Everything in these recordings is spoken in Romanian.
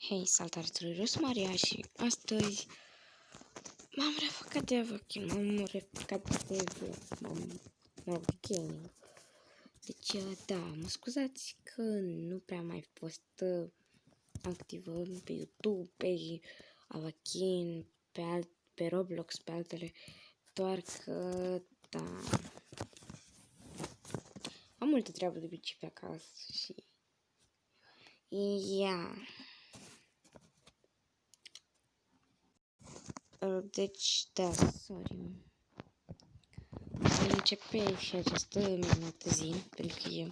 Hei, salutare tuturor, eu sunt Maria și astăzi m-am refăcat de Avakin, de gaming. Deci, da, mă scuzați că nu prea mai fost activă pe YouTube, pe Avakin, pe Roblox, pe altele, doar că, da, am multă treabă de obicei pe acasă și, deci, da, sorry. Voi începe și această minunată zi, pentru că e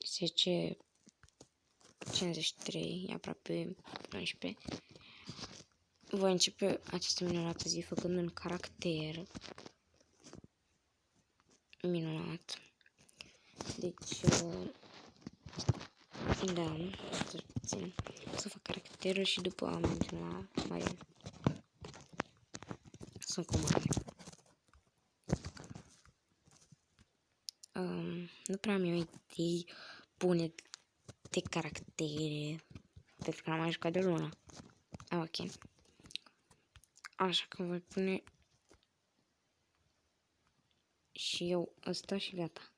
10:53, e aproape 11. Voi începe această minunată zi făcând un caracter minunat. Deci, da, puțin. Să fac caracterul și după am merge la Marian. Sunt cu mare. Nu prea am eu idei bune de caractere, pentru că n-am mai jucat de o lună. Ok. Așa că voi pune și eu ăsta și gata.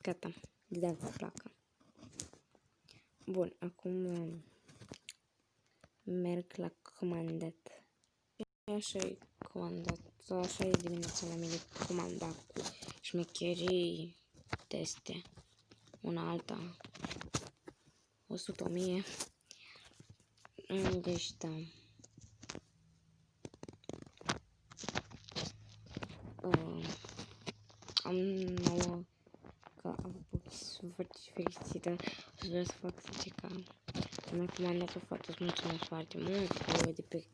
Gata. De dacă îmi placă. Bun, acum merg la comandat. Așa e comandat. Așa e dimineața la mine comandat cu șmecherii teste. Una alta. 100, 1000. Deci da. Am 9 că am sunt foarte fericită. O să vreau să fac ca am recomandat-o foarte, îți mulțumesc foarte mult. Eu de pe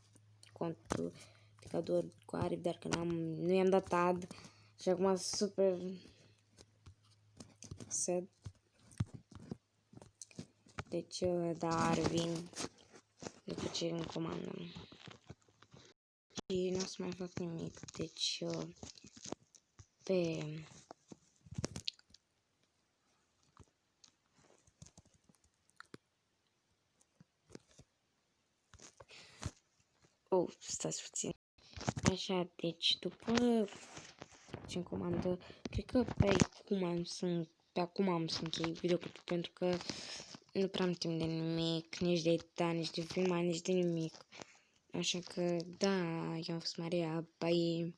contul de cadouri cu Arif, dar că nu i-am dat ad și acum super sad. Deci, da, revin după ce îmi comandăm. Și nu o să mai fac nimic. Deci, pe stați puțin. Așa, deci, după ce îmi comandă, cred că pe acum am să închei videoclipul, pentru că nu prea am timp de nimic, nici de editat, nici de filmat, nici de nimic. Așa că, da, eu am fost Maria, bye!